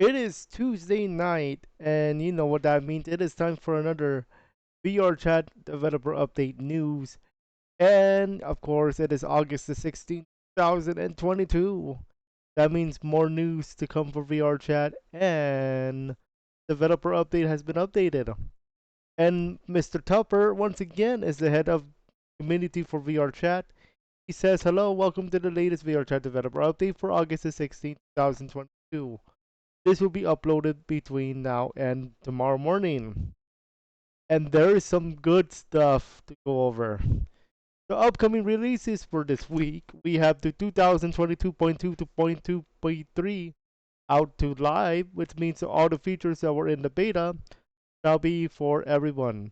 It is Tuesday night, and you know what that means. It is time for another VRChat developer update news. And of course, it is August the 16th, 2022. That means more news to come for VRChat, and developer update has been updated. And Mr. Tupper, once again, is the head of community for VRChat. He says, hello, welcome to the latest VRChat developer update for August the 16th, 2022. This will be uploaded between now and tomorrow morning. And there is some good stuff to go over. The upcoming releases for this week, we have the 2022.2 to 0.2.3 out to live, which means all the features that were in the beta shall be for everyone.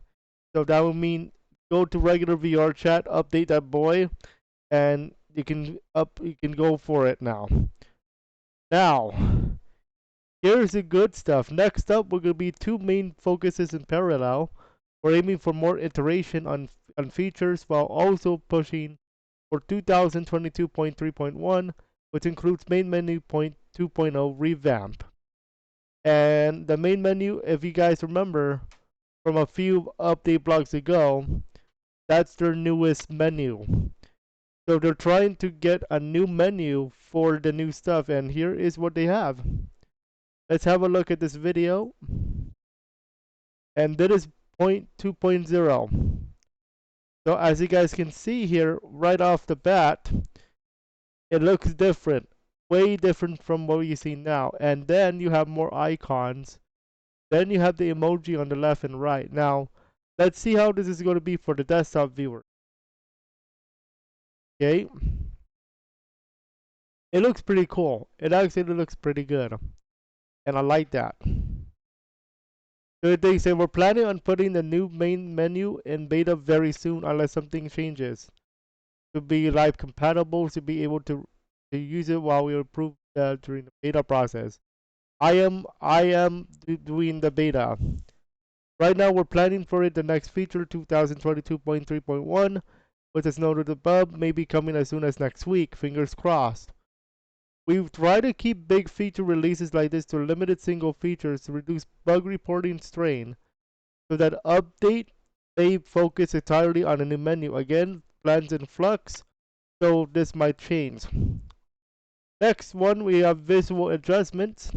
So that will mean go to regular VR chat, update that boy, and you can go for it now. Now, here's the good stuff. Next up, we're going to be two main focuses in parallel. We're aiming for more iteration on features while also pushing for 2022.3.1, which includes main menu 2.0 revamp. And the main menu, if you guys remember from a few update blogs ago, that's their newest menu. So they're trying to get a new menu for the new stuff, and here is what they have. Let's have a look at this video. And that is point 2.0. So as you guys can see here, right off the bat, it looks different. Way different from what you see now. And then you have more icons. Then you have the emoji on the left and right. Now, let's see how this is going to be for the desktop viewer. Okay. It looks pretty cool. It actually looks pretty good. And I like that. So they say we're planning on putting the new main menu in beta very soon unless something changes. To be live compatible, to be able to use it while we approve during the beta process. I am doing the beta. Right now we're planning for it the next feature 2022.3.1, which is noted above, may be coming as soon as next week, fingers crossed. We try to keep big feature releases like this to limited single features to reduce bug reporting strain, so that update may focus entirely on a new menu. Again, plans in flux, so this might change. Next one, we have visual adjustments.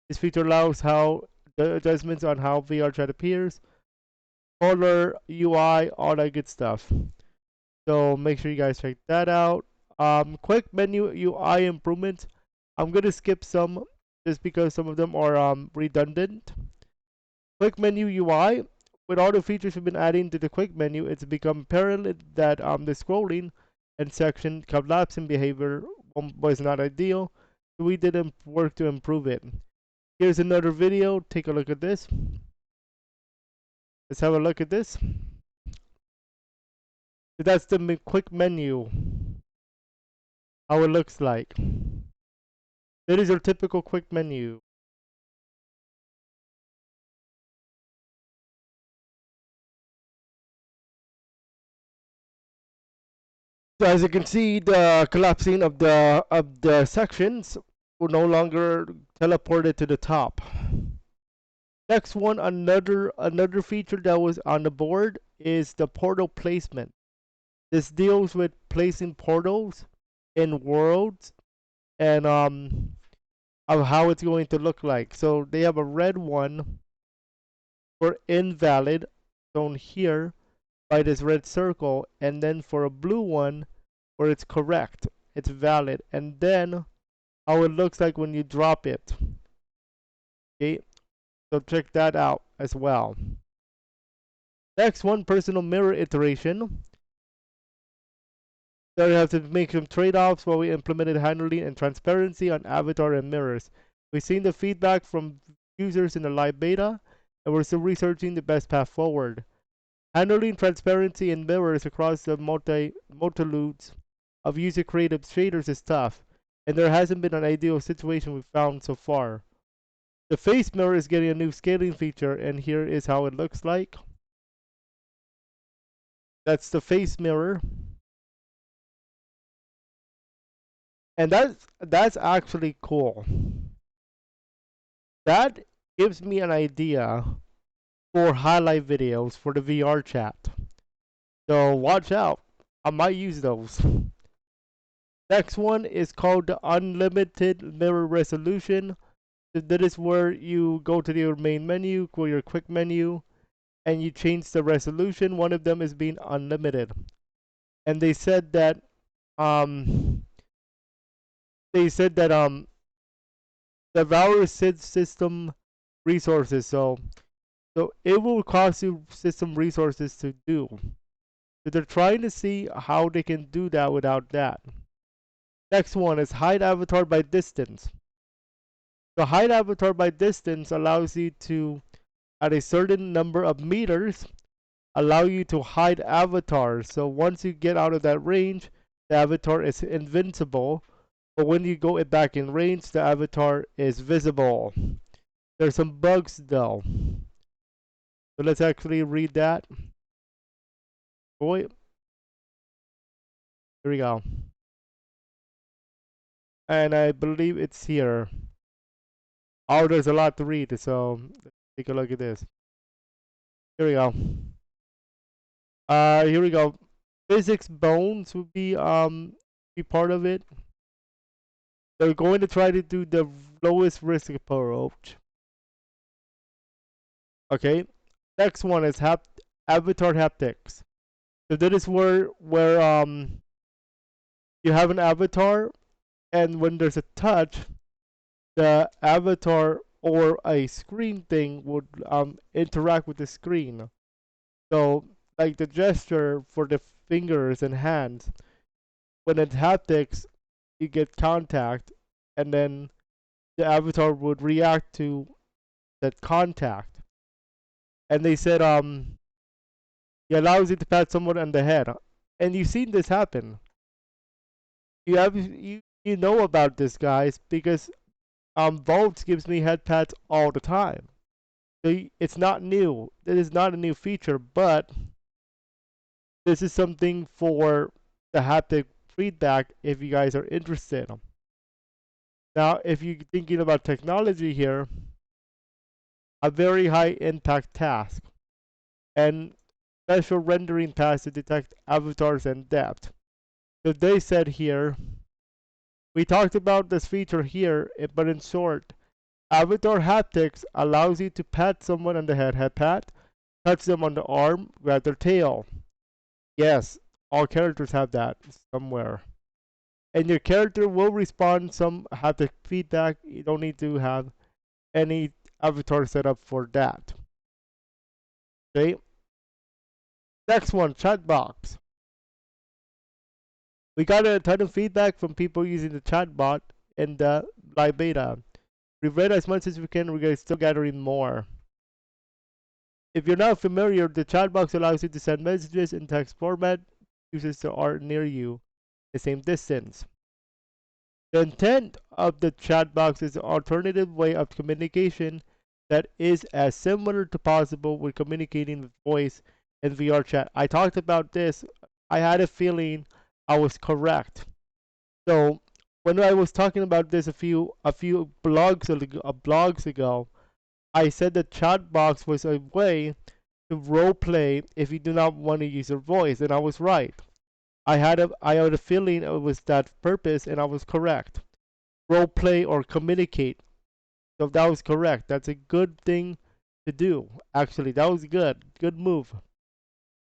This feature allows how the adjustments on how VRChat appears, color, UI, all that good stuff. So make sure you guys check that out. Quick menu UI improvements. I'm gonna skip some just because some of them are redundant. Quick menu UI. With all the features we've been adding to the quick menu, it's become apparent that the scrolling and section collapsing behavior was not ideal. So we did work to improve it. Here's another video. Take a look at this. Let's have a look at this. So that's the quick menu. How it looks like. That is your typical quick menu. So as you can see, the collapsing of the sections will no longer teleport it to the top. Next one, another feature that was on the board is the portal placement. This deals with placing portals in worlds and of how it's going to look like. So they have a red one for invalid shown here by this red circle, and then for a blue one where it's correct, it's valid, and then how it looks like when you drop it. Okay, so check that out as well. Next one, personal mirror iteration. So we have to make some trade-offs while we implemented handling and transparency on avatar and mirrors. We've seen the feedback from users in the live beta, and we're still researching the best path forward. Handling transparency in mirrors across the multitudes of user-created shaders is tough, and there hasn't been an ideal situation we've found so far. The face mirror is getting a new scaling feature, and here is how it looks like. That's the face mirror. And that's actually cool. that gives me an idea for highlight videos for the VR chat. So watch out. I might use those. Next one is called the unlimited mirror resolution. That is where you go to your main menu, go your quick menu, and you change the resolution. One of them is being unlimited. And they said that um the router system resources, so it will cost you system resources to do. So they're trying to see how they can do that without that. Next one is hide avatar by distance. So hide avatar by distance allows you to, at a certain number of meters, allow you to hide avatars. So once you get out of that range, the avatar is invincible. But when you go back in range, the avatar is visible. There's some bugs though. So let's actually read that. Boy, here we go. And I believe it's here. Oh, there's a lot to read, so let's take a look at this. Here we go. Here we go. Physics bones would be part of it. They're going to try to do the lowest risk approach. Okay. Next one is Avatar Haptics. So that is where you have an avatar, and when there's a touch, the avatar or a screen thing would interact with the screen. So like the gesture for the fingers and hands, when it's haptics, you get contact, and then the avatar would react to that contact. And they said it allows you to pat someone on the head, and you've seen this happen. You know about this, guys, because Vault gives me head pats all the time. So it's not new. It is not a new feature, but this is something for the haptic feedback if you guys are interested. Now, if you're thinking about technology here, a very high impact task and special rendering paths to detect avatars and depth. So they said here, we talked about this feature here, but in short, Avatar Haptics allows you to pat someone on the head pat, touch them on the arm, grab their tail. Yes, all characters have that somewhere. And your character will respond some haptic feedback. You don't need to have any avatar set up for that. Okay. Next one, Chatbox. We got a ton of feedback from people using the chatbot in the live beta. We've read as much as we can, we're still gathering more. If you're not familiar, the chatbox allows you to send messages in text format. Users that are near you, the same distance. The intent of the chatbox is an alternative way of communication that is as similar to possible when communicating with voice and VRChat. I talked about this. I had a feeling I was correct. So when I was talking about this a few blogs ago, I said that Chatbox was a way to role play if you do not want to use your voice, and I was right. I had a feeling it was that purpose, and I was correct. Role play or communicate. So that was correct. That's a good thing to do. Actually, that was good. Good move.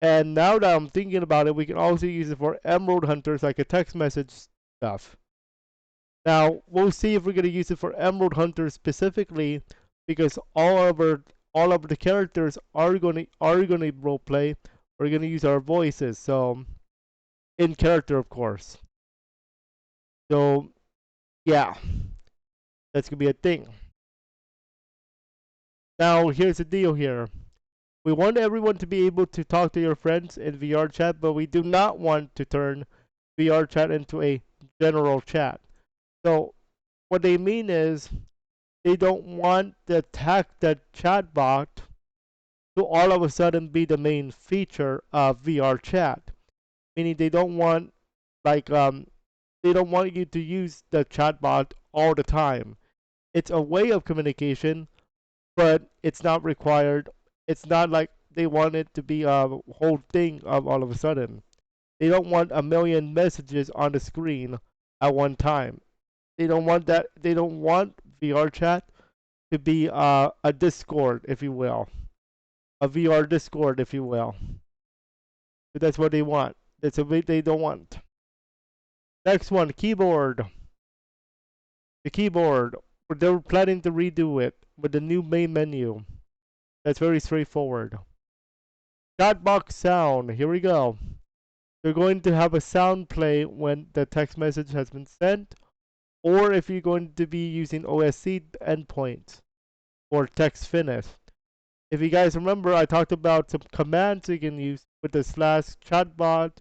And now that I'm thinking about it, we can also use it for emerald hunters, like a text message stuff. Now we'll see if we're gonna use it for emerald hunters specifically, because all of the characters are gonna role play. We're gonna use our voices, so in character, of course. So yeah, that's gonna be a thing. Now here's the deal here. We want everyone to be able to talk to your friends in VRChat, but we do not want to turn VRChat into a general chat. So what they mean is they don't want the chatbot to all of a sudden be the main feature of VRChat. Meaning they don't want they don't want you to use the chatbot all the time. It's a way of communication, but it's not required. It's not like they want it to be a whole thing of all of a sudden. They don't want a million messages on the screen at one time. They don't want that. They don't want VRChat to be a Discord, if you will, a VR Discord, if you will. But that's what they want. That's what they don't want. Next one, keyboard. The keyboard. They were planning to redo it with the new main menu. That's very straightforward. Chatbox sound. Here we go. You're going to have a sound play when the text message has been sent, or if you're going to be using OSC endpoints or text finish. If you guys remember, I talked about some commands you can use with the /chatbot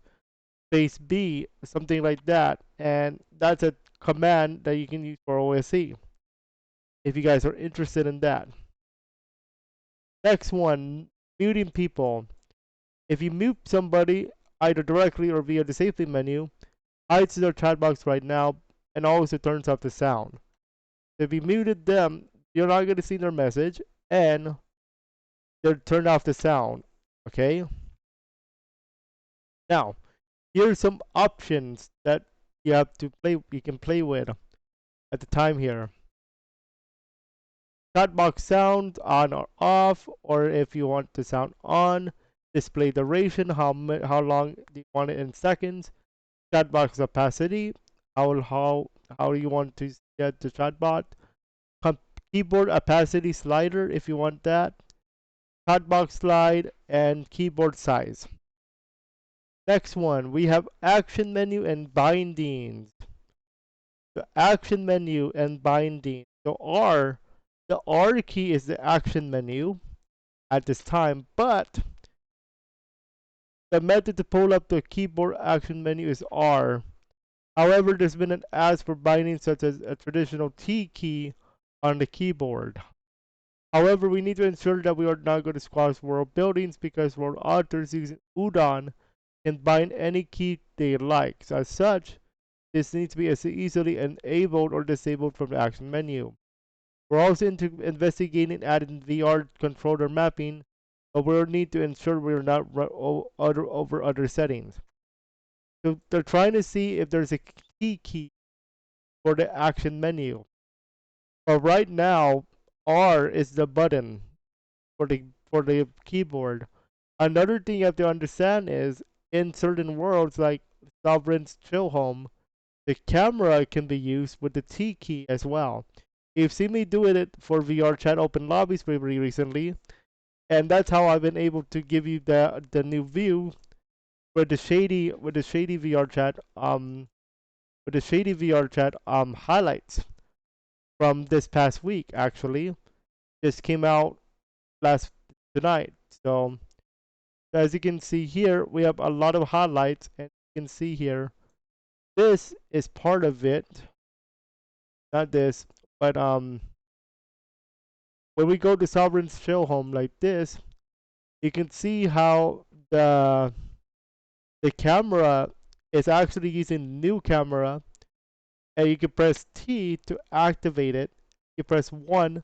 space B, something like that, and that's a command that you can use for OSC. If you guys are interested in that. Next one, muting people. If you mute somebody either directly or via the safety menu, hides their chat box right now and also turns off the sound. If you muted them, you're not going to see their message and they'll turn off the sound. Okay? Now, here's some options that you can play with at the time here. Chatbox sound on or off, or if you want the sound on, display duration, how long do you want it in seconds, chatbox opacity, how you want to get the chatbot, keyboard opacity slider if you want that, chatbox slide, and keyboard size. Next one, we have action menu and bindings. The action menu and binding. The R key is the action menu at this time, but the method to pull up the keyboard action menu is R. However, there's been an ask for bindings such as a traditional T key on the keyboard. However, we need to ensure that we are not going to squash world buildings because world authors using Udon can bind any key they like. So as such, this needs to be as easily enabled or disabled from the action menu. We're also investigating adding VR controller mapping, but we'll need to ensure we're not over other settings. So they're trying to see if there's a key for the action menu. But right now, R is the button for the keyboard. Another thing you have to understand is in certain worlds like Sovereign's Chill Home, the camera can be used with the T key as well. You've seen me do it for VRChat Open Lobbies very recently, and that's how I've been able to give you the new view with the shady VRChat highlights from this past week. Actually, just came out tonight. So as you can see here, we have a lot of highlights, and you can see here, this is part of it. Not this, but when we go to Sovereign's Chill Home like this, you can see how the camera is actually using new camera, and you can press T to activate it. You press 1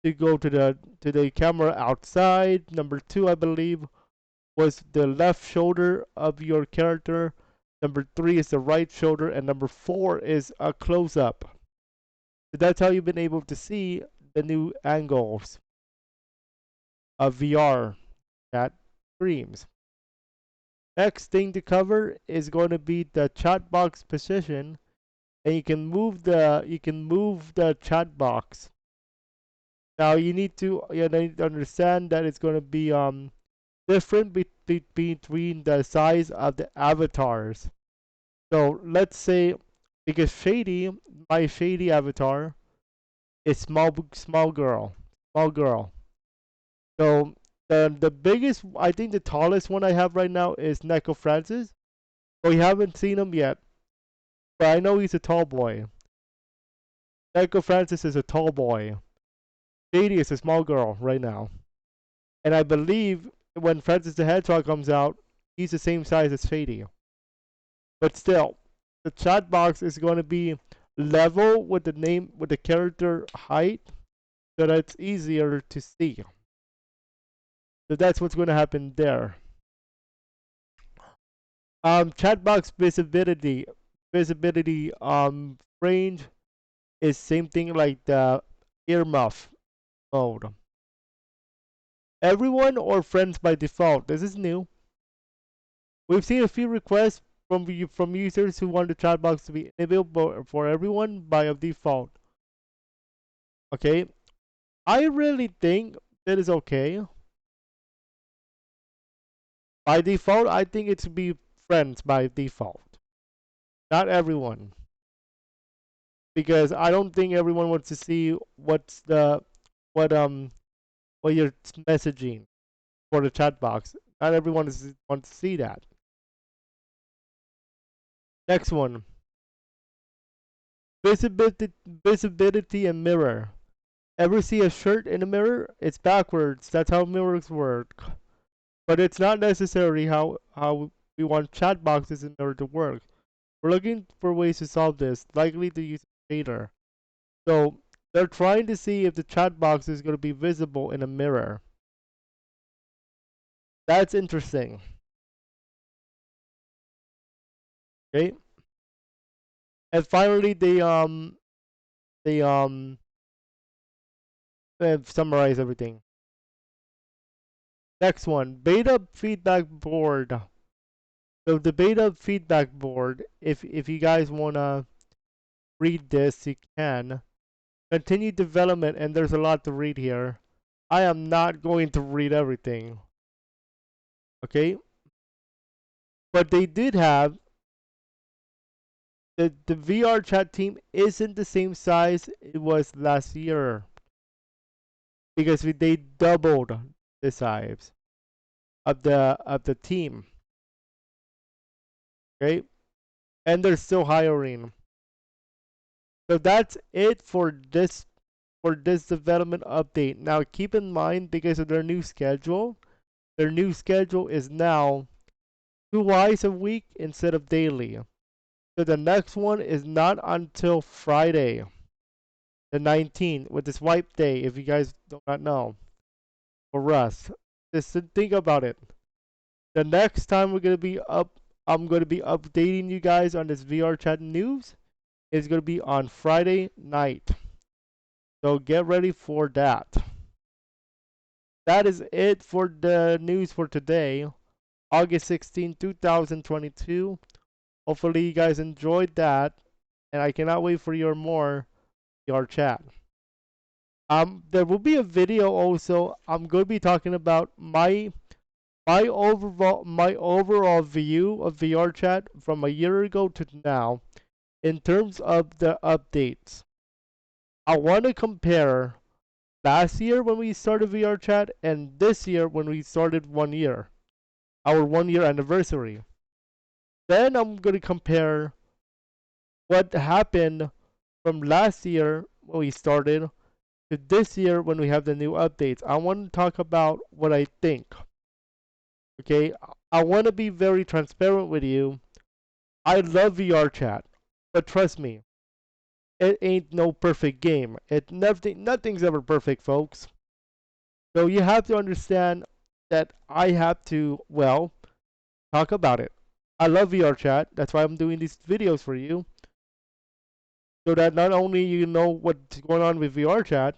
to go to the camera outside. Number 2, I believe, was the left shoulder of your character. Number 3 is the right shoulder, and number 4 is a close-up. So that's how you've been able to see the new angles of VR chat streams. Next thing to cover is going to be the chat box position, and you can move the chat box. Now you need to understand that it's going to be different between the size of the avatars. So let's say, because my shady avatar is small girl. So the biggest, I think the tallest one I have right now is Neko Francis. We haven't seen him yet, but I know he's a tall boy. Neko Francis is a tall boy. Shady is a small girl right now. And I believe when Francis the Hedgehog comes out, he's the same size as Shady. But still, the chat box is going to be level with the name, with the character height, so that it's easier to see. So that's what's going to happen there. Chatbox visibility range is same thing like the earmuff mode. Everyone or friends by default. This is new. We've seen a few requests from users who want the chatbox to be available for everyone by default. Okay, I really think that is okay. By default, I think it should be friends by default, not everyone, because I don't think everyone wants to see what what you're messaging for the chat box. Not everyone wants to see that. Next one, visibility and mirror. Ever see a shirt in a mirror? It's backwards. That's how mirrors work. But it's not necessarily how we want chat boxes in order to work. We're looking for ways to solve this, likely to use data. So they're trying to see if the chat box is going to be visible in a mirror. That's interesting. Okay. And finally, they summarize everything. Next one, beta feedback board. So the beta feedback board, if you guys wanna read this, you can. Continue development, and there's a lot to read here. I am not going to read everything. Okay? But they did have the VRChat team isn't the same size it was last year. Because they doubled the size of the team. Okay? And they're still hiring. So that's it for this development update. Now keep in mind, because of their new schedule is now twice a week instead of daily. So the next one is not until Friday, the 19th, with this wipe day, if you guys do not know. For us. Just think about it. The next time I'm gonna be updating you guys on this VRChat news is gonna be on Friday night. So get ready for that. That is it for the news for today, August 16, 2022. Hopefully you guys enjoyed that, and I cannot wait for your more VRChat. There will be a video also. I'm going to be talking about my overall view of VRChat from a year ago to now in terms of the updates. I want to compare last year when we started VRChat and this year when we started 1 year, our 1 year anniversary. Then I'm going to compare what happened from last year when we started to this year when we have the new updates. I want to talk about what I think. Okay, I want to be very transparent with you. I love VRChat, but trust me, it ain't no perfect game. Nothing's ever perfect, folks. So you have to understand that I have to, well, talk about it. I love VRChat. That's why I'm doing these videos for you. So that not only you know what's going on with VRChat,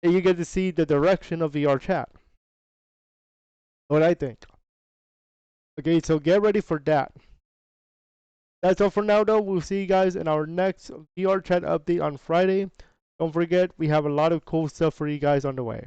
and you get to see the direction of VRChat. What I think. Okay, so get ready for that. That's all for now, though. We'll see you guys in our next VRChat update on Friday. Don't forget, we have a lot of cool stuff for you guys on the way.